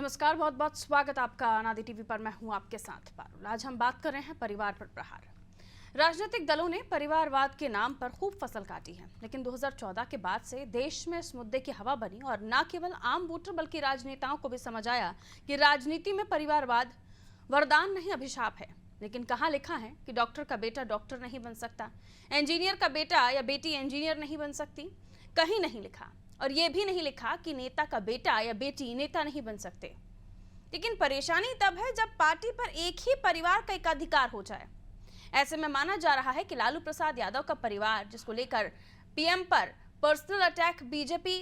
नमस्कार, बहुत बहुत स्वागत आपका अनादि टीवी पर। मैं हूं आपके साथ पारुल। आज हम बात कर रहे हैं परिवार पर प्रहार। राजनीतिक दलों ने परिवारवाद के नाम पर खूब फसल काटी है, लेकिन 2014 के बाद से देश में इस मुद्दे की हवा बनी और न केवल आम वोटर बल्कि राजनेताओं को भी समझ आया कि राजनीति में परिवारवाद वरदान नहीं अभिशाप है। लेकिन कहाँ लिखा है कि डॉक्टर का बेटा डॉक्टर नहीं बन सकता, इंजीनियर का बेटा या बेटी इंजीनियर नहीं बन सकती? कहीं नहीं लिखा। और यह भी नहीं लिखा कि नेता का बेटा या बेटी नेता नहीं बन सकते। लेकिन परेशानी तब है जब पार्टी पर एक ही परिवार का एकाधिकार हो जाए। ऐसे में माना जा रहा है कि लालू प्रसाद यादव का परिवार, जिसको लेकर पीएम पर पर्सनल अटैक बीजेपी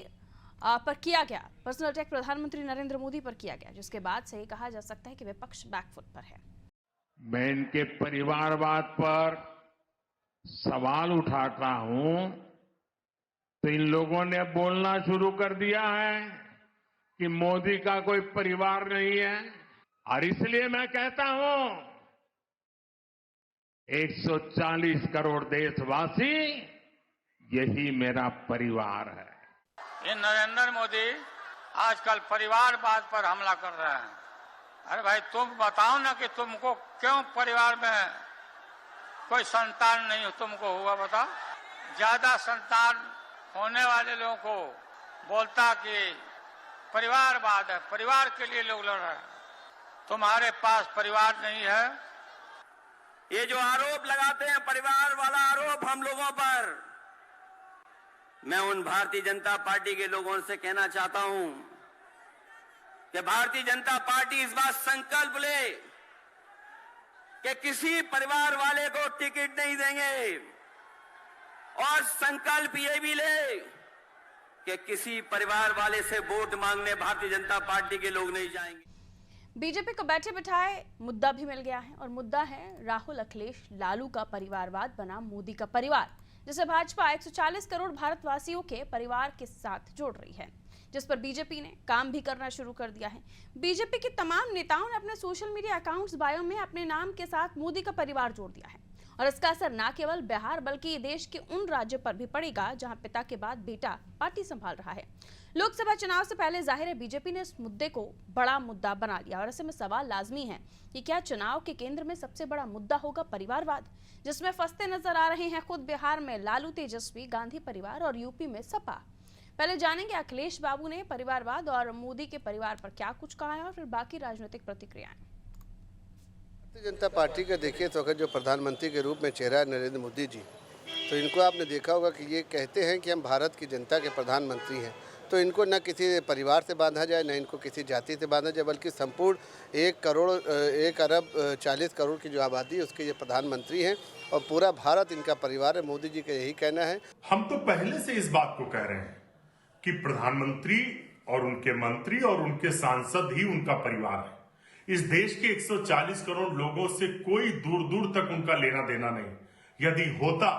पर किया गया, पर्सनल अटैक प्रधानमंत्री नरेंद्र मोदी पर किया गया, जिसके बाद से कहा जा सकता है कि विपक्ष बैकफुट पर है। मैं इनके परिवारवाद पर सवाल उठाता हूं तो इन लोगों ने बोलना शुरू कर दिया है कि मोदी का कोई परिवार नहीं है। और इसलिए मैं कहता हूं 140 करोड़ देशवासी यही मेरा परिवार है। ये नरेंद्र मोदी आजकल परिवारवाद पर हमला कर रहे हैं। अरे भाई, तुम बताओ ना कि तुमको क्यों परिवार में कोई संतान नहीं तुमको हुआ, बताओ। ज्यादा संतान होने वाले लोगों को बोलता कि परिवारवाद है, परिवार के लिए लोग लड़ रहे हैं। तुम्हारे पास परिवार नहीं है। ये जो आरोप लगाते हैं परिवार वाला आरोप हम लोगों पर, मैं उन भारतीय जनता पार्टी के लोगों से कहना चाहता हूं कि भारतीय जनता पार्टी इस बात संकल्प ले कि किसी परिवार वाले को टिकट नहीं देंगे, और संकल्प ये भी ले कि किसी परिवार वाले से वोट मांगने भारतीय जनता पार्टी के लोग नहीं जाएंगे। बीजेपी को बैठे बिठाए मुद्दा भी मिल गया है, और मुद्दा है राहुल अखिलेश लालू का परिवारवाद बना मोदी का परिवार, जिसे भाजपा 140 करोड़ भारतवासियों के परिवार के साथ जोड़ रही है, जिस पर बीजेपी ने काम भी करना शुरू कर दिया है। बीजेपी के तमाम नेताओं ने अपने सोशल मीडिया अकाउंट्स बायो में अपने नाम के साथ मोदी का परिवार जोड़ दिया है, और इसका असर न केवल बिहार बल्कि देश के उन राज्यों पर भी पड़ेगा जहां पिता के बाद बेटा पार्टी संभाल रहा है। लोकसभा चुनाव से पहले जाहिर है बीजेपी ने इस मुद्दे को बड़ा मुद्दा बना लिया, और ऐसे में सवाल लाजमी है कि क्या चुनाव के केंद्र में सबसे बड़ा मुद्दा होगा परिवारवाद, जिसमें फंसते नजर आ रहे हैं खुद बिहार में लालू तेजस्वी गांधी परिवार और यूपी में सपा। पहले जानेंगे अखिलेश बाबू ने परिवारवाद और मोदी के परिवार पर क्या कुछ कहा है, और फिर बाकी राजनीतिक प्रतिक्रियाएं। भारतीय जनता पार्टी का देखिए तो अगर जो प्रधानमंत्री के रूप में चेहरा है नरेंद्र मोदी जी, तो इनको आपने देखा होगा कि ये कहते हैं कि हम भारत की जनता के प्रधानमंत्री हैं, तो इनको न किसी परिवार से बांधा जाए, न इनको किसी जाति से बांधा जाए, बल्कि संपूर्ण 1 अरब 40 करोड़ की जो आबादी है उसके ये प्रधानमंत्री हैं, और पूरा भारत इनका परिवार है। मोदी जी का यही कहना है। हम तो पहले से इस बात को कह रहे हैं कि प्रधानमंत्री और उनके मंत्री और उनके सांसद ही उनका परिवार है। इस देश के 140 करोड़ लोगों से कोई दूर दूर तक उनका लेना देना नहीं। यदि होता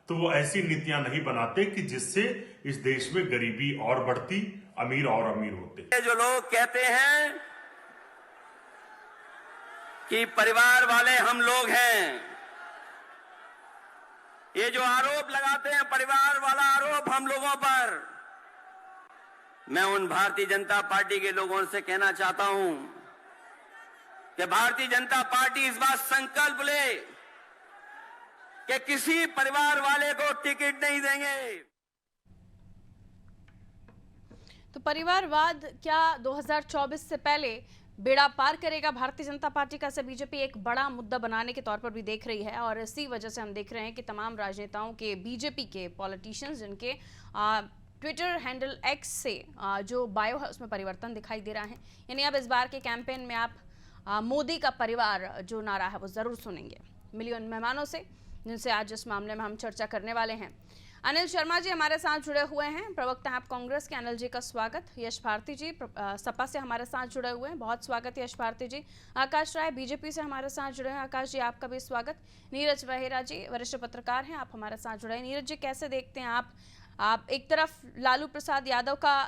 तो वो ऐसी नीतियां नहीं बनाते कि जिससे इस देश में गरीबी और बढ़ती, अमीर और अमीर होते। ये जो लोग कहते हैं कि परिवार वाले हम लोग हैं, ये जो आरोप लगाते हैं परिवार वाला आरोप हम लोगों पर, मैं उन भारतीय जनता पार्टी के लोगों से कहना चाहता हूं कि भारतीय जनता पार्टी इस बात संकल्प ले कि किसी परिवार वाले को टिकट नहीं देंगे। तो परिवारवाद क्या 2024 से पहले बेड़ा पार करेगा भारतीय जनता पार्टी का? से बीजेपी एक बड़ा मुद्दा बनाने के तौर पर भी देख रही है, और इसी वजह से हम देख रहे हैं कि तमाम राजनेताओं के, बीजेपी के पॉलिटिशियंस जिनके ट्विटर हैंडल एक्स से जो बायो है उसमें परिवर्तन दिखाई दे रहा है। यानी अब इस बार के कैंपेन में आप मोदी का परिवार जो नारा है वो जरूर सुनेंगे मिलियन मेहमानों से, जिनसे आज इस मामले में हम चर्चा करने वाले हैं। अनिल शर्मा जी हमारे साथ जुड़े हुए हैं, प्रवक्ता हैं आप कांग्रेस के। अनिल जी का स्वागत। यश भारती जी सपा से हमारे साथ जुड़े हुए हैं, बहुत स्वागत यश भारती जी। आकाश राय बीजेपी से हमारे साथ जुड़े हैं, आकाश जी आपका भी स्वागत। नीरज वहेरा जी वरिष्ठ पत्रकार हैं, आप हमारे साथ जुड़े हैं। नीरज जी, कैसे देखते हैं आप एक तरफ लालू प्रसाद यादव का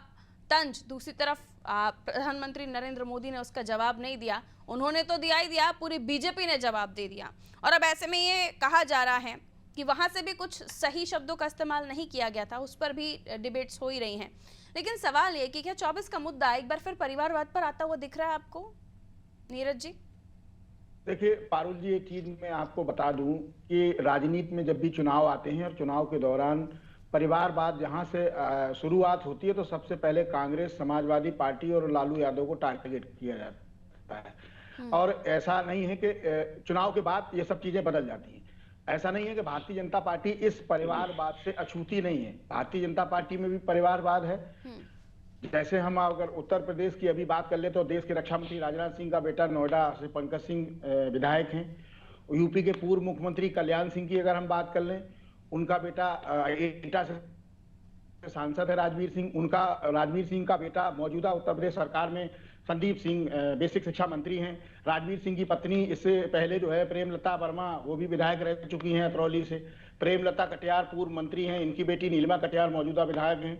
तंज, दूसरी तरफ प्रधानमंत्री नरेंद्र मोदी ने उसका जवाब नहीं दिया, उन्होंने तो दिया ही दिया, पूरी बीजेपी ने जवाब दे दिया, और अब ऐसे में ये कहा जा रहा है कि वहां से भी कुछ सही शब्दों का इस्तेमाल नहीं किया गया था, उस पर भी डिबेट्स हो ही रही हैं। लेकिन सवाल ये कि क्या 24 का मुद्दा एक बार फिर परिवारवाद पर आता हुआ दिख रहा है आपको, नीरज जी? देखिए पारुल जी, एक चीज मैं आपको बता दूं कि राजनीति में जब भी चुनाव आते हैं और चुनाव के दौरान परिवारवाद जहां से शुरुआत होती है तो सबसे पहले कांग्रेस, समाजवादी पार्टी और लालू यादव को टारगेट किया जाता है। और ऐसा नहीं है कि चुनाव के बाद ये सब चीजें बदल जाती हैं। ऐसा नहीं है कि भारतीय जनता पार्टी इस परिवारवाद से अछूती नहीं है। भारतीय जनता पार्टी में भी परिवारवाद है। जैसे हम अगर उत्तर प्रदेश की अभी बात कर ले तो देश के रक्षा मंत्री राजनाथ सिंह का बेटा नोएडा से पंकज सिंह विधायक हैं। यूपी के पूर्व मुख्यमंत्री कल्याण सिंह की अगर हम बात कर लें, उनका बेटा एटा से सांसद है राजवीर सिंह। उनका राजवीर सिंह का बेटा मौजूदा उत्तर प्रदेश सरकार में संदीप सिंह बेसिक शिक्षा मंत्री हैं। राजवीर सिंह की पत्नी इससे पहले जो है प्रेमलता वर्मा, वो भी विधायक रह चुकी हैं अतरौली से। प्रेमलता कटियार पूर्व मंत्री हैं। इनकी बेटी नीलिमा कटियार मौजूदा विधायक हैं।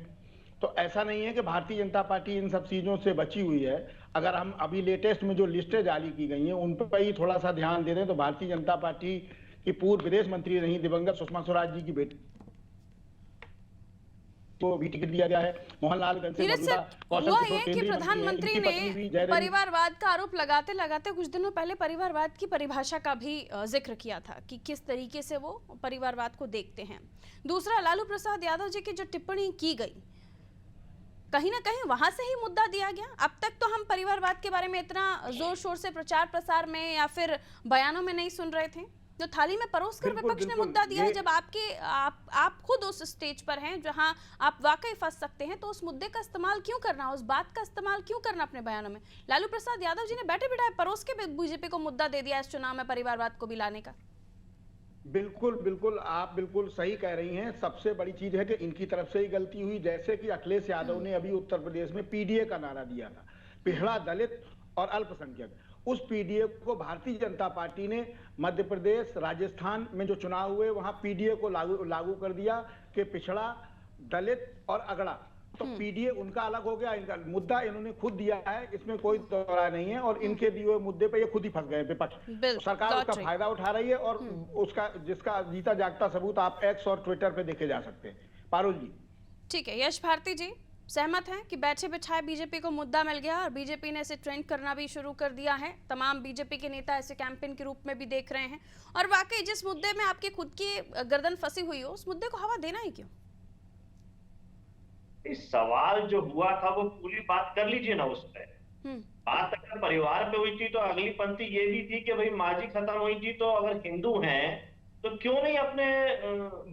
तो ऐसा नहीं है कि भारतीय जनता पार्टी इन सब चीजों से बची हुई है। अगर हम अभी लेटेस्ट में जो लिस्टें जारी की गई हैं उन पर ही थोड़ा सा ध्यान दे दें तो भारतीय जनता पार्टी की पूर्व विदेश मंत्री रही दिवंगत सुषमा स्वराज जी की बेटी को भी टिकट दिया गया है। मोहनलालगंज से हुआ ये कि प्रधानमंत्री ने परिवारवाद का आरोप लगाते लगाते कुछ दिनों पहले परिवारवाद की परिभाषा का भी जिक्र किया था कि किस तरीके से वो परिवारवाद को देखते हैं। दूसरा, लालू प्रसाद यादव जी की जो टिप्पणी की गई, कहीं ना कहीं वहां से ही मुद्दा दिया गया। अब तक तो हम परिवारवाद के बारे में इतना जोर शोर से प्रचार प्रसार में या फिर बयानों में नहीं सुन रहे थे। जो थाली में परोस कर विपक्ष ने मुद्दा दिया है, जब आप खुद उस स्टेज पर हैं जहां आप वाकई फंस सकते हैं, तो उस मुद्दे का इस्तेमाल क्यों करना, उस बात का इस्तेमाल क्यों करना अपने बयानों में? लालू प्रसाद यादव जी ने बैठे बिठाए परोस के बीजेपी को मुद्दा दे दिया इस चुनाव में परिवारवाद को भी लाने का। बिल्कुल बिल्कुल, आप बिल्कुल सही कह रही हैं। सबसे बड़ी चीज है कि इनकी तरफ से ही गलती हुई। जैसे कि अखिलेश यादव ने अभी उत्तर प्रदेश में पीडीए का नारा दिया था, पिछड़ा, दलित और अल्पसंख्यक। उस पीडीए को भारतीय जनता पार्टी ने मध्य प्रदेश, राजस्थान में जो चुनाव हुए वहां पीडीए को लागू कर दिया कि पिछड़ा, दलित और अगड़ा। तो पीडीए उनका अलग हो गया, इनका मुद्दा इन्होंने खुद दिया है, इसमें कोई दौरा नहीं है। और इनके दिए हुए मुद्दे पे ये खुद ही फंस गए विपक्ष। सरकार उसका फायदा उठा रही है और उसका जिसका जीता जागता सबूत आप एक्स और ट्विटर पे देखे जा सकते हैं। पारुल जी, ठीक है। यश भारती जी सहमत हैं कि बैठे बिठाए बीजेपी को मुद्दा मिल गया और बीजेपी ने इसे ट्रेंड करना भी शुरू कर दिया है। तमाम बीजेपी के नेता इसे कैंपेन के रूप में भी देख रहे हैं। और वाकई जिस मुद्दे में आपकी खुद की गर्दन फंसी हुई हो, उस मुद्दे को हवा देना ही क्यों? इस सवाल जो हुआ था वो पूरी बात कर लीजिए ना उस पर। बात अगर परिवार पे हुई थी तो अगली पंक्ति ये भी थी कि भाई माजी खत्म हुई थी तो अगर हिंदू हैं तो क्यों नहीं अपने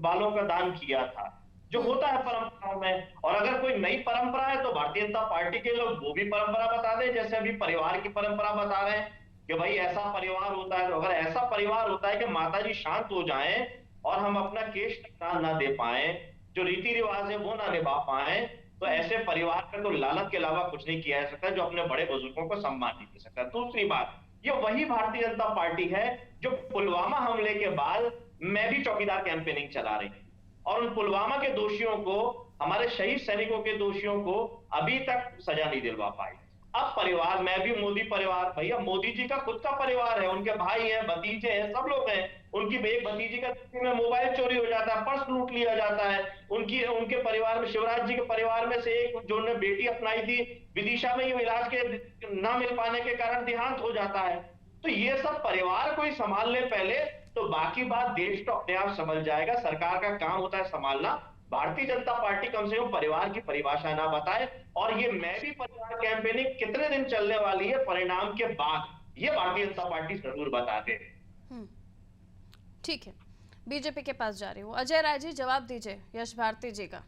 बालों का दान किया था, जो होता है परंपरा में। और अगर कोई नई परंपरा है तो भारतीय जनता पार्टी के लोग वो भी परंपरा बता दें, जैसे अभी परिवार की परंपरा बता रहे हैं कि भाई ऐसा परिवार होता है। तो अगर ऐसा परिवार होता है कि माताजी शांत हो जाएं और हम अपना केश दान ना दे पाए, जो रीति रिवाज है वो ना निभा पाए, तो ऐसे परिवार पर तो लानत के अलावा कुछ नहीं किया जा सकता जो अपने बड़े बुजुर्गों को सम्मान नहीं दे सकता। दूसरी बात, ये वही भारतीय जनता पार्टी है जो पुलवामा हमले के बाद मैं भी चौकीदार कैंपेनिंग चला रही है और उन पुलवामा के दोषियों को, हमारे शहीद सैनिकों के दोषियों को अभी तक सजा नहीं दिलवा पाई। अब परिवार, मैं भी मोदी परिवार, भैया मोदी जी का खुद का परिवार है, उनके भाई हैं, भतीजे हैं, सब लोग हैं। उनकी एक भतीजी का में मोबाइल चोरी हो जाता है, पर्स लूट लिया जाता है। उनके परिवार में, शिवराज जी के परिवार में से एक जो ने बेटी अपनाई थी विदिशा में, ये इलाज के ना मिल पाने के कारण देहांत हो जाता है। तो ये सब परिवार को ही संभाल ले पहले, तो बाकी बात देश तो अपने आप समझ जाएगा। सरकार का काम होता है संभालना। भारतीय जनता पार्टी कम से कम परिवार की परिभाषा ना बताए। और ये मैं भी परिवार कैंपेनिंग कितने दिन चलने वाली है परिणाम के बाद, ये भारतीय जनता पार्टी जरूर बता दे। ठीक है, बीजेपी के पास जा रही हूँ। अजय राय जी, जवाब दीजिए यश भारती जी का।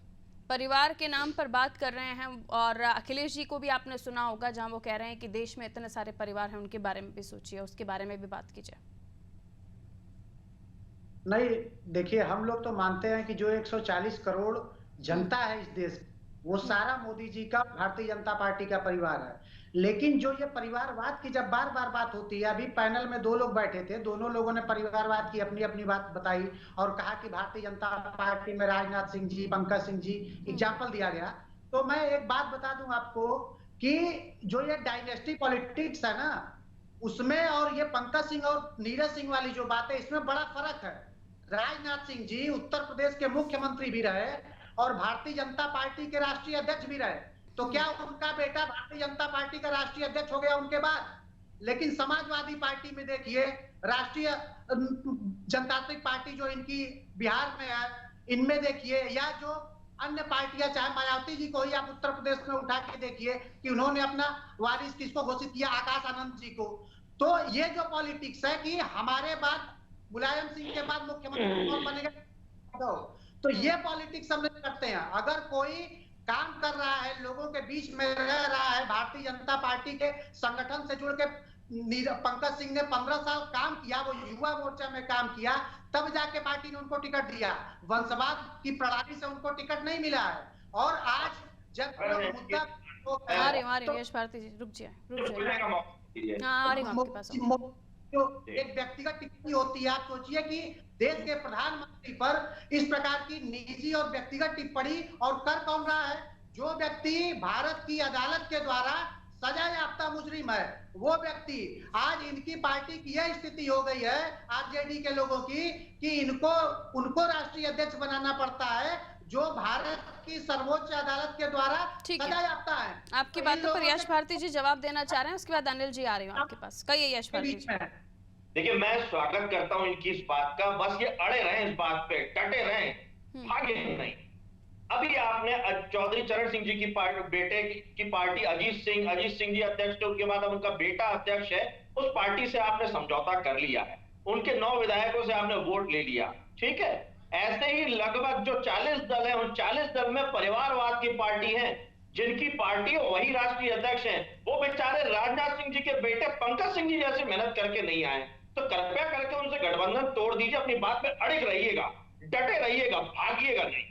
परिवार के नाम पर बात कर रहे हैं और अखिलेश जी को भी आपने सुना होगा जहां वो कह रहे हैं कि देश में इतने सारे परिवार हैं, उनके बारे में भी सोचिए, उसके बारे में भी बात कीजिए। नहीं, देखिए, हम लोग तो मानते हैं कि जो 140 करोड़ जनता है इस देश, वो सारा मोदी जी का, भारतीय जनता पार्टी का परिवार है। लेकिन जो ये परिवारवाद की जब बार बार बात होती है, अभी पैनल में 2 लोग बैठे थे, दोनों लोगों ने परिवारवाद की अपनी अपनी बात बताई और कहा कि भारतीय जनता पार्टी में राजनाथ सिंह जी, पंकज सिंह जी, एग्जाम्पल दिया गया। तो मैं एक बात बता दूं आपको कि जो ये डायनेस्टी पॉलिटिक्स है ना, उसमें और ये पंकज सिंह और नीरज सिंह वाली जो बात है, इसमें बड़ा फर्क है। राजनाथ सिंह जी उत्तर प्रदेश के मुख्यमंत्री भी रहे और भारतीय जनता पार्टी के राष्ट्रीय अध्यक्ष भी रहे, तो क्या उनका बेटा भारतीय जनता पार्टी का राष्ट्रीय अध्यक्ष हो गया उनके बाद? लेकिन समाजवादी पार्टी में देखिए, राष्ट्रीय जनतांत्रिक पार्टी जो इनकी बिहार में है, इनमें देखिए, या जो अन्य पार्टियां, चाहे मायावती जी को ही आप उत्तर प्रदेश में उठा के देखिए कि उन्होंने अपना वारिस किसको घोषित किया, आकाश आनंद जी को। तो ये जो पॉलिटिक्स है कि हमारे बाद मुलायम सिंह के बाद मुख्यमंत्री कौन बनेगा, तो ये पॉलिटिक्स हम नहीं करते हैं। अगर कोई काम कर रहा है, लोगों के बीच में रह रहा है, भारतीय जनता पार्टी के संगठन से जुड़ के, पंकज सिंह ने 15 साल काम किया, वो युवा मोर्चा में काम किया, तब जाके पार्टी ने उनको टिकट दिया। वंशवाद की प्रणाली से उनको टिकट नहीं मिला है। और आज जब मुद्दा यश भारती जी रुक जाए। आपके पास जो एक व्यक्तिगत टिप्पणी होती है, आप सोचिए कि देश के प्रधानमंत्री पर इस प्रकार की निजी और व्यक्तिगत टिप्पणी, और कर कौन रहा है? जो व्यक्ति भारत की अदालत के द्वारा सजा याफ्ता मुजरिम है, वो व्यक्ति। आज इनकी पार्टी की यह स्थिति हो गई है आरजेडी के लोगों की कि उनको राष्ट्रीय अध्यक्ष बनाना पड़ता है जो भारत की सर्वोच्च अदालत के द्वारा सजा याफ्ता है। आपकी बातों पर यश भारती जी जवाब देना चाह रहे हैं, उसके बाद अनिल जी आ रहे हैं आपके पास। कहिए यश भारती जी। देखिए, मैं स्वागत करता हूं इनकी इस बात का, बस ये अड़े रहें इस बात पे, डटे रहें, भागे नहीं। अभी आपने चौधरी चरण सिंह जी की बेटे की पार्टी अजीत सिंह जी अध्यक्ष थे, उसके बाद अब उनका बेटा अध्यक्ष है। उस पार्टी से आपने समझौता कर लिया है, उनके 9 विधायकों से आपने वोट ले लिया, ठीक है। ऐसे ही लगभग जो 40 दल है, उन 40 दल में परिवारवाद की पार्टी है, जिनकी पार्टी वही राष्ट्रीय अध्यक्ष है। वो बेचारे राजनाथ सिंह जी के बेटे पंकज सिंह जी जैसे मेहनत करके नहीं आए, तो कृपया करके उनसे गठबंधन तोड़ दीजिए, अपनी बात पे अड़िग रहिएगा, डटे रहिएगा, भागिएगा नहीं।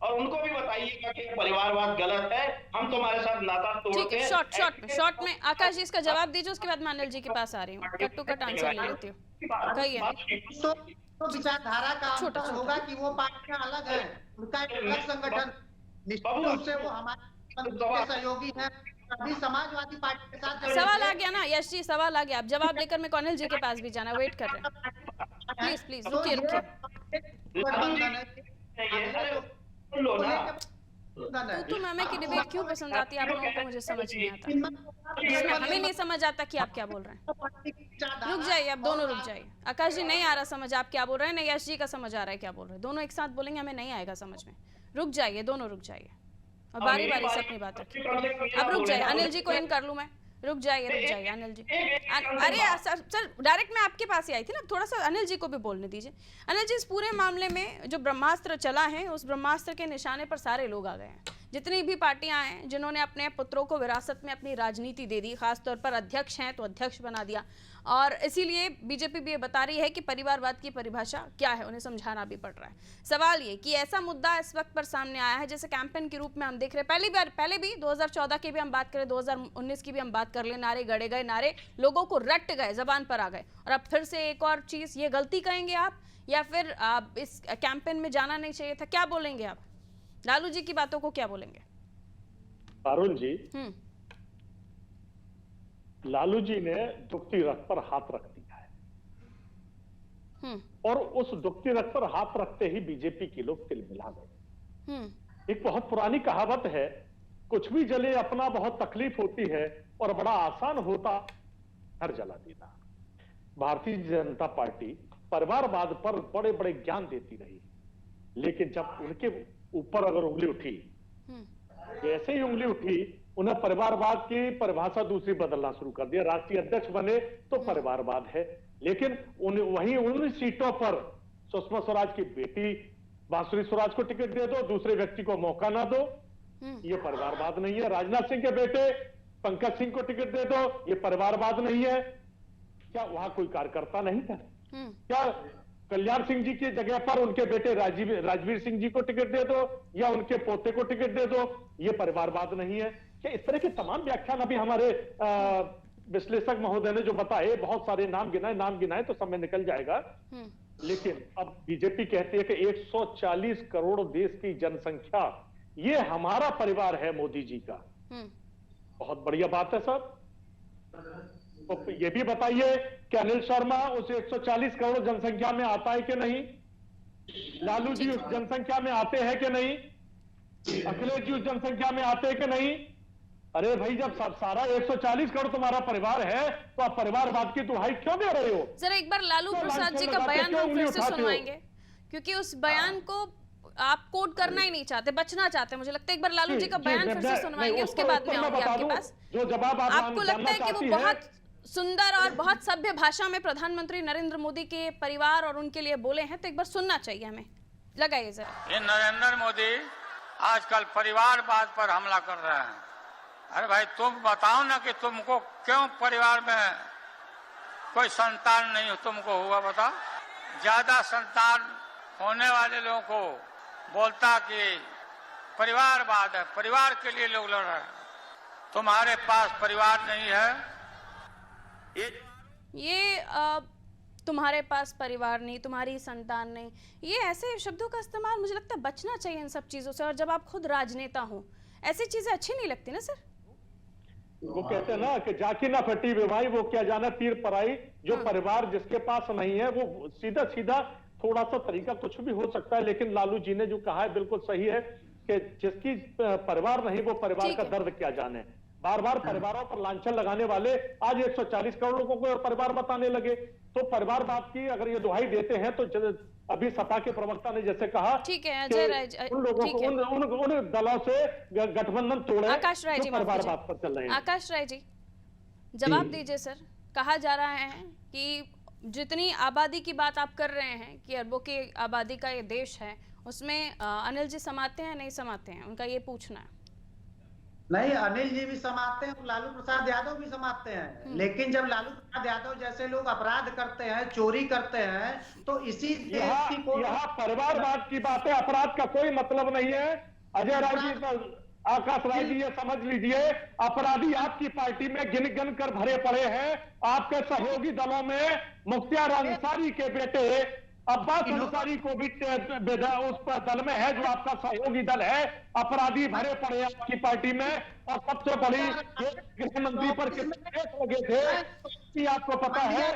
और उनको भी बताइएगा कि परिवारवाद गलत है, हम तुम्हारे साथ नाता तोड़ते हैं। शॉर्ट में आकाश जी इसका जवाब दीजिए, उसके बाद मैं अनिल जी के पास आ रही हूँ, कट टू कट आंसर ले लेती हूँ। कहिए। तो विचारधारा का अंतर होगा कि वो पार्टियां अलग हैं, उनका एक अलग संगठन, निश्चित रूप से वो हमारे सहयोगी हैं। अभी समाजवादी पार्टी के साथ सवाल आ गया ना यश जी, सवाल आ गया। आप जवाब लेकर मैं अनिल जी के पास भी जाना, वेट कर रहे हैं। प्लीज रुकिए। तू मैम की डिबेट क्यों पसंद आती है आप लोगों को? मुझे समझ नहीं आता, हमें नहीं समझ आता कि आप क्या बोल रहे हैं। रुक जाइए, आप दोनों रुक जाइए। आकाश जी नहीं आ रहा समझ आप क्या बोल रहे हैं, नहीं यश जी का समझ आ रहा है क्या बोल रहे हैं। दोनों एक साथ बोलेंगे हमें नहीं आएगा समझ में। रुक जाइए, दोनों रुक जाइए और बारी बारी से अपनी बात रखिए। अब रुक जाइए, अनिल जी को इन कर लूं मैं। रुक जाइए अनिल जी। अरे सर डायरेक्ट मैं आपके पास ही आई थी ना, थोड़ा सा अनिल जी को भी बोलने दीजिए। अनिल जी, इस पूरे मामले में जो ब्रह्मास्त्र चला है, उस ब्रह्मास्त्र के निशाने पर सारे लोग आ गए हैं। जितनी भी पार्टियां हैं जिन्होंने अपने पुत्रों को विरासत में अपनी राजनीति दे दी, खासतौर पर अध्यक्ष हैं तो अध्यक्ष बना दिया, और इसीलिए बीजेपी भी ये बता रही है कि परिवारवाद की परिभाषा क्या है, उन्हें समझाना भी पड़ रहा है। सवाल ये कि ऐसा मुद्दा इस वक्त पर सामने आया है जैसे कैंपेन के रूप में हम देख रहे हैं। पहले भी 2014 की भी हम बात करें, 2019 की भी हम बात कर ले, नारे गड़े गए, नारे लोगों को रट गए, जबान पर आ गए, और अब फिर से एक और चीज, ये गलती कहेंगे आप या फिर आप इस कैंपेन में जाना नहीं चाहिए था, क्या बोलेंगे आप? लालू जी की बातों को क्या बोलेंगे? पारुल जी, लालू जी ने दुखती रथ पर हाथ रख दिया है, और उस दुखती रथ पर हाथ रखते ही बीजेपी के लोग तिलमिला गए। एक बहुत पुरानी कहावत है, कुछ भी जले अपना बहुत तकलीफ होती है और बड़ा आसान होता घर जला देना। भारतीय जनता पार्टी परिवारवाद पर बड़े बड़े ज्ञान देती रही, लेकिन जब उनके ऊपर अगर उंगली उठी, जैसे ही उंगली उठी, उन्हें परिवारवाद की परिभाषा दूसरी बदलना शुरू कर दिया। राष्ट्रीय अध्यक्ष बने तो परिवारवाद है, लेकिन वहीं उन सीटों पर सुषमा स्वराज की बेटी बांसुरी स्वराज को टिकट दे दो, दूसरे व्यक्ति को मौका ना दो, ये परिवारवाद नहीं है। राजनाथ सिंह के बेटे पंकज सिंह को टिकट दे दो, ये परिवारवाद नहीं है। क्या वहां कोई कार्यकर्ता नहीं था? क्या कल्याण सिंह जी की जगह पर उनके बेटे राजवीर सिंह जी को टिकट दे दो या उनके पोते को टिकट दे दो, ये परिवारवाद नहीं है? क्या इस तरह के तमाम व्याख्यान अभी हमारे विश्लेषक महोदय ने जो बताए, बहुत सारे नाम गिनाए तो समय निकल जाएगा। लेकिन अब बीजेपी कहती है कि 140 करोड़ देश की जनसंख्या, ये हमारा परिवार है मोदी जी का। बहुत बढ़िया बात है सर। तो ये भी बताइए कि अनिल शर्मा उस 140 करोड़ जनसंख्या में आता है कि नहीं? लालू जी उस जनसंख्या में आते हैं कि नहीं? अखिलेश जी उस जनसंख्या में आते हैं कि नहीं? अरे भाई, जब सारा 140 करोड़ तुम्हारा परिवार है तो आप परिवारवाद की दुहाई क्यों दे रहे हो? जरा एक बार लालू प्रसाद जी का बयान हम फिर से सुनवाएंगे, क्योंकि उस बयान को आप कोट करना ही नहीं चाहते, बचना चाहते हैं। मुझे लगता है एक बार लालू जी का बयान फिर से सुनवाएंगे, उसके बाद में आऊंगी आपके पास। जो जवाब आपको लगता है कि वो बहुत सुंदर और बहुत सभ्य भाषा में प्रधानमंत्री नरेंद्र मोदी के परिवार और उनके लिए बोले हैं, तो एक बार सुनना चाहिए हमें, लगाइए जरा। ये नरेंद्र मोदी आजकल परिवारवाद पर हमला कर रहे हैं। अरे भाई, तुम बताओ ना कि तुमको क्यों परिवार में कोई संतान नहीं तुमको हुआ, बताओ। ज्यादा संतान होने वाले लोगों को बोलता कि परिवारवाद है, परिवार के लिए लोग लड़ रहे हैं। तुम्हारे पास परिवार नहीं है। ये तुम्हारे पास परिवार नहीं, तुम्हारी संतान नहीं, ये ऐसे शब्दों का इस्तेमाल मुझे लगता है बचना चाहिए इन सब चीजों से। और जब आप खुद राजनेता हो, ऐसी चीजें अच्छी नहीं लगती ना सर। वो कहते हैं ना कि जाकी ना फटी विवाही, वो क्या जाना तीर पराई। जो परिवार जिसके पास नहीं है वो सीधा सीधा थोड़ा सा तरीका कुछ भी हो सकता है, लेकिन लालू जी ने जो कहा है बिल्कुल सही है कि जिसकी परिवार नहीं वो परिवार का दर्द क्या जाने। बार बार परिवारों पर लांछन लगाने वाले आज 140 करोड़ लोगों को परिवार बताने लगे। तो परिवारवाद की अगर ये दुहाई देते हैं तो अभी सपा के प्रवक्ता ने जैसे कहा, ठीक है अजय राय, उन लोगों को उन दलों से गठबंधन तोड़े आकाश राय जी, परिवारवाद पर चल रहे हैं। आकाश राय जी जवाब दीजिए सर। कहा जा रहा है कि जितनी आबादी की बात आप कर रहे हैं कि अरबों की आबादी का ये देश है, उसमें अनिल जी समाते हैं नहीं समाते हैं, उनका ये पूछना है। नहीं, अनिल जी भी समाते हैं, लालू प्रसाद यादव भी समाते हैं, लेकिन जब लालू प्रसाद यादव जैसे लोग अपराध करते हैं, चोरी करते हैं, तो इसी यहाँ परिवारवाद की बात है, अपराध का कोई मतलब नहीं है। अजय राय जी, आकाश राय जी, ये समझ लीजिए, अपराधी आपकी पार्टी में गिन गिन कर भरे पड़े हैं। आपके सहयोगी दलों में मुख्तार अंसारी के बेटे अब्बास अंसारी को भी उस पर दल में है, जो आपका सहयोगी दल है। अपराधी भरे पड़े हैं आपकी पार्टी में। और सबसे बड़ी गृह मंत्री पर कितने केस लगे थे आपको पता है।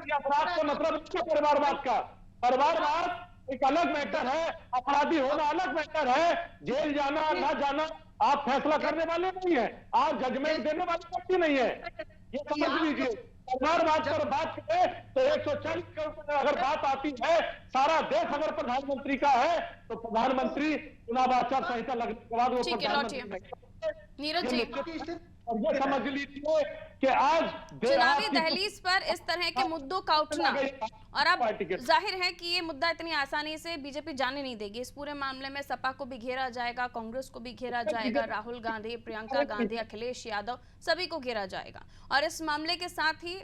अपराध को मतलब परिवारवाद का, परिवारवाद एक अलग मैटर है, अपराधी होना अलग मैटर है। जेल जाना ना जाना आप फैसला करने वाले नहीं है, आप जजमेंट देने वाले व्यक्ति नहीं है, ये समझ लीजिए। परिवारवाद पर बात करें तो 140 करोड़ अगर बात आती है, सारा देश अगर प्रधानमंत्री का है तो प्रधानमंत्री चुनाव आचार संहिता लगने के बाद वो प्रधानमंत्री। नीरज जी, और ये समझ लीजिए कि आज चुनावी दहलीज पर इस तरह के मुद्दों का उठना, और अब जाहिर है कि ये मुद्दा इतनी आसानी से बीजेपी जाने नहीं देगी। इस पूरे मामले में सपा को भी घेरा जाएगा, कांग्रेस को भी घेरा जाएगा, राहुल गांधी, प्रियंका गांधी, अखिलेश यादव, सभी को घेरा जाएगा। और इस मामले के साथ ही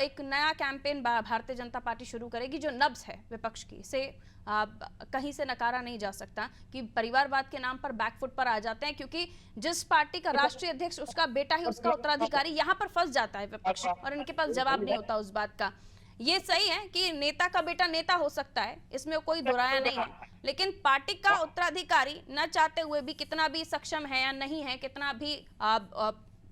एक नया कैंपेन भारतीय जनता पार्टी शुरू करेगी, जो नब्ज है विपक्ष की, से कहीं से नकारा नहीं जा सकता कि परिवारवाद के नाम पर बैकफुट पर आ जाते हैं, क्योंकि जिस पार्टी का राष्ट्रीय अध्यक्ष उसका बेटा ही उसका उत्तराधिकारी, यहाँ पर फंस जाता है विपक्ष और इनके पास जवाब नहीं होता उस बात का। ये सही है कि नेता का बेटा नेता हो सकता है, इसमें कोई दोराया नहीं है, लेकिन पार्टी का उत्तराधिकारी न चाहते हुए भी, कितना भी सक्षम है या नहीं है, कितना भी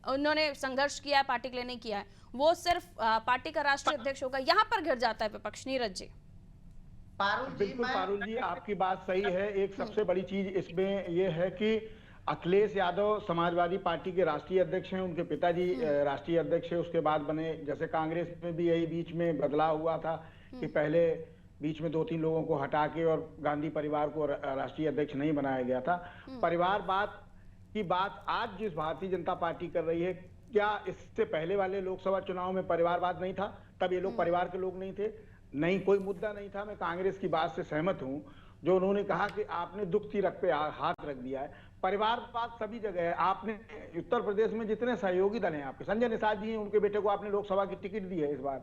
उन्होंने संघर्ष किया है पार्टी के लिए नहीं किया है, वो सिर्फ पार्टी का राष्ट्रीय अध्यक्ष होगा, यहाँ पर घिर जाता है विपक्ष। नीरज जी। बिल्कुल पारुल जी, आपकी बात सही है। एक सबसे बड़ी चीज इसमें यह है कि अखिलेश यादव समाजवादी पार्टी के राष्ट्रीय अध्यक्ष हैं, उनके पिताजी राष्ट्रीय अध्यक्ष है, उसके बाद बने। जैसे कांग्रेस में भी यही बीच में बदलाव हुआ था कि पहले बीच में 2-3 लोगों को हटा के और गांधी परिवार को राष्ट्रीय अध्यक्ष नहीं बनाया गया था। परिवारवाद की बात आज जिस भारतीय जनता पार्टी कर रही है, क्या इससे पहले वाले लोकसभा चुनाव में परिवारवाद नहीं था? तब ये लोग परिवार के लोग नहीं थे, नहीं कोई मुद्दा नहीं था। मैं कांग्रेस की बात से सहमत हूं जो उन्होंने कहा कि आपने दुख तिलक पे हाथ रख दिया है। परिवारवाद सभी जगह है। आपने उत्तर प्रदेश में जितने सहयोगी दल हैं आपके, संजय निषाद जी हैं, उनके बेटे को आपने लोकसभा की टिकट दी है इस बार।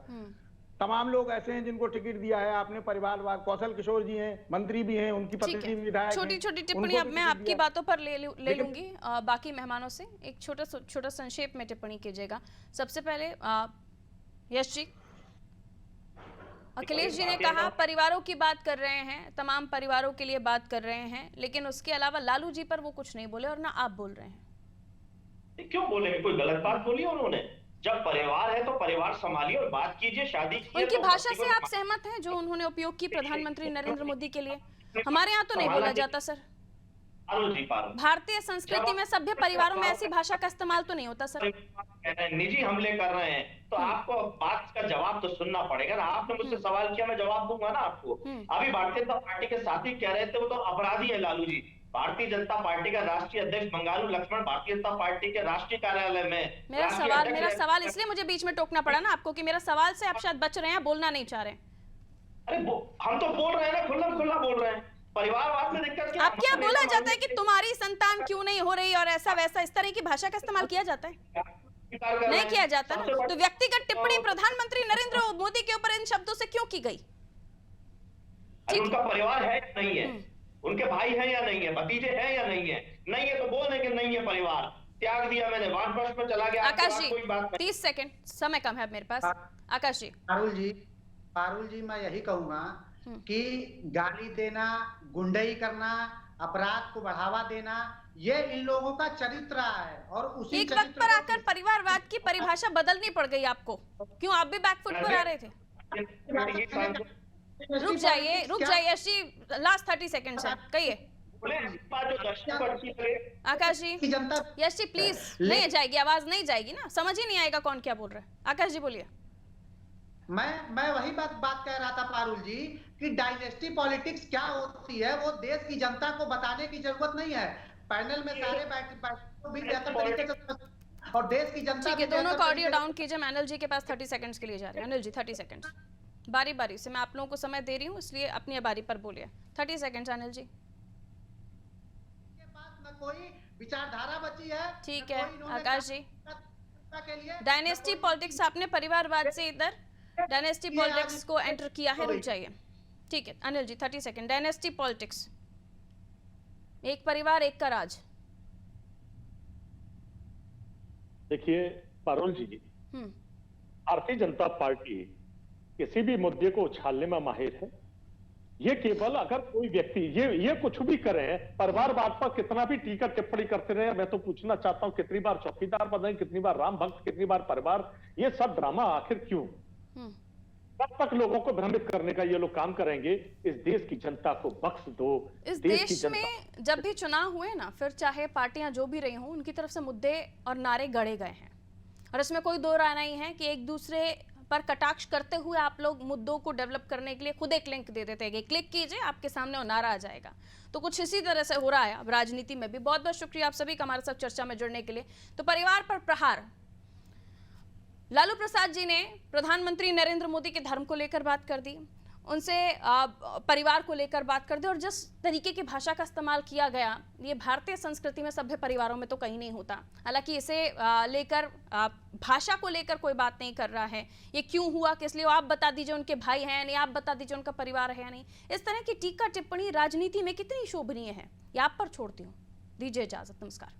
तमाम लोग ऐसे हैं जिनको टिकट दिया है आपने परिवारवाद। कौशल किशोर जी हैं, मंत्री भी हैं, उनकी पत्नी भी विधायक। छोटी छोटी टिप्पणी अब मैं आपकी बातों पर ले लूंगी बाकी मेहमानों से। एक छोटा संक्षेप में टिप्पणी कीजिएगा। सबसे पहले यश जी, अखिलेश जी ने कहा परिवारों की बात कर रहे हैं, तमाम परिवारों के लिए बात कर रहे हैं, लेकिन उसके अलावा लालू जी पर वो कुछ नहीं बोले और ना आप बोल रहे हैं। क्यों बोले? कोई गलत बात बोली उन्होंने? जब परिवार है तो परिवार संभालिए और बात कीजिए, शादी कीजिए। उनकी तो भाषा से आप सहमत हैं जो उन्होंने उपयोग की प्रधानमंत्री नरेंद्र मोदी के लिए? हमारे यहाँ तो नहीं बोला जाता सर। भारतीय संस्कृति में सभ्य परिवारों में ऐसी भाषा का इस्तेमाल तो नहीं होता सर। निजी हमले कर रहे हैं तो आपको बात का जवाब तो सुनना पड़ेगा ना। आपने मुझसे सवाल किया, मैं जवाब दूंगा ना आपको। अभी भारतीय जनता पार्टी के साथी कह रहे थे वो तो अपराधी है लालू जी। भारतीय जनता पार्टी का राष्ट्रीय अध्यक्ष बंगारू लक्ष्मण भारतीय जनता पार्टी के राष्ट्रीय कार्यालय में मेरा सवाल इसलिए मुझे बीच में टोकना पड़ा ना आपको कि मेरा सवाल से आप शायद बच रहे हैं, बोलना नहीं चाह रहे। अरे हम तो बोल रहे हैं ना, खुल्ला बोल रहे हैं। परिवारवाद में दिक्कत क्या? आप क्या बोला जाता है कि तुम्हारी संतान क्यों नहीं हो रही और ऐसा वैसा, इस तरह की भाषा का इस्तेमाल किया जाता है? नहीं किया जाता ना। तो व्यक्तिगत टिप्पणी प्रधानमंत्री नरेंद्र मोदी के ऊपर इन शब्दों से क्यों की गई? उनका परिवार है या नहीं है, उनके भाई है या नहीं है, भतीजे है या नहीं है? नहीं है तो बोल देंगे नहीं है परिवार, त्याग दिया मैंने, वानप्रस्थ में चला गया। आकाश जी 30 सेकंड, समय कम है मेरे पास। आकाश जी। पारुल जी मैं यही कहूंगा कि गाली देना, गुंडई करना, अपराध को बढ़ावा देना, ये इन लोगों का चरित्र है। और उसी एक वक्त पर आकर परिवारवाद की परिभाषा बदलनी पड़ गई आपको, क्यों? आप भी बैकफुट पर आ रहे थे। रुक जाइए यशी, लास्ट 30 सेकंड्स है, कहिए। आकाश जी, यशी प्लीज, नहीं जाएगी आवाज, नहीं जाएगी ना, समझ ही नहीं आएगा कौन क्या बोल रहा है। आकाश जी बोलिए। मैं वही बात कह रहा था पारुल जी कि डायनेस्टी पॉलिटिक्स क्या होती है वो देश की जनता को बताने की जरूरत नहीं है। पैनल में सारे भी बेहतर तरीके से और देश की जनता। ठीक है, दोनों का ऑडियो डाउन कीजिए। मैं अनिल जी के पास 30 सेकंड्स के लिए जा रही हूँ। अनिल जी 30 सेकंड्स, बारी बारी से मैं आप लोगों को समय दे रही हूँ, इसलिए अपनी बारी पर बोलिए। 30 सेकंड्स अनिल जी। के पास न कोई विचारधारा बची है। ठीक है आकाश जी। डायनेस्टी पॉलिटिक्स, आपने परिवारवाद से इधर डायनेस्टी पॉलिटिक्स को एंटर किया है, रुक जाइए। ठीक है Anil ji 30 second. Dynasty politics, एक परिवार एक का राज। देखिए पारुल जी, भारतीय जनता पार्टी किसी भी मुद्दे को उछालने में माहिर है। ये केवल अगर कोई व्यक्ति ये कुछ भी करे, परिवारवाद पर कितना भी टीका टिप्पणी करते रहे, मैं तो पूछना चाहता हूं कितनी बार चौकीदार बने, कितनी बार राम भक्त, कितनी बार परिवार, ये सब ड्रामा आखिर क्यों? कब तक लोगों को भ्रमित करने का ये लोग काम करेंगे? इस देश की जनता को बख्श दो। इस देश में जब भी चुनाव हुए ना, फिर चाहे पार्टियां जो भी रही हों, उनकी तरफ से मुद्दे और नारे गढ़े गए हैं और इसमें कोई दो राय नहीं है कि एक दूसरे पर कटाक्ष करते हुए आप लोग मुद्दों को डेवलप करने के लिए खुद एक लिंक दे देते हैं, क्लिक कीजिए आपके सामने वो नारा आ जाएगा। तो कुछ इसी तरह से हो रहा है अब राजनीति में भी। बहुत बहुत शुक्रिया आप सभी का हमारे साथ चर्चा में जुड़ने के लिए। तो परिवार पर प्रहार, लालू प्रसाद जी ने प्रधानमंत्री नरेंद्र मोदी के धर्म को लेकर बात कर दी, उनसे परिवार को लेकर बात कर दी, और जिस तरीके की भाषा का इस्तेमाल किया गया, ये भारतीय संस्कृति में सभ्य परिवारों में तो कहीं नहीं होता। हालांकि इसे लेकर भाषा को लेकर कोई बात नहीं कर रहा है, ये क्यों हुआ, किस लिए, आप बता दीजिए उनके भाई हैं या नहीं, आप बता दीजिए उनका परिवार है या नहीं। इस तरह की टीका टिप्पणी राजनीति में कितनी शोभनीय है, ये आप पर छोड़ती हूँ। दीजिए इजाजत, नमस्कार।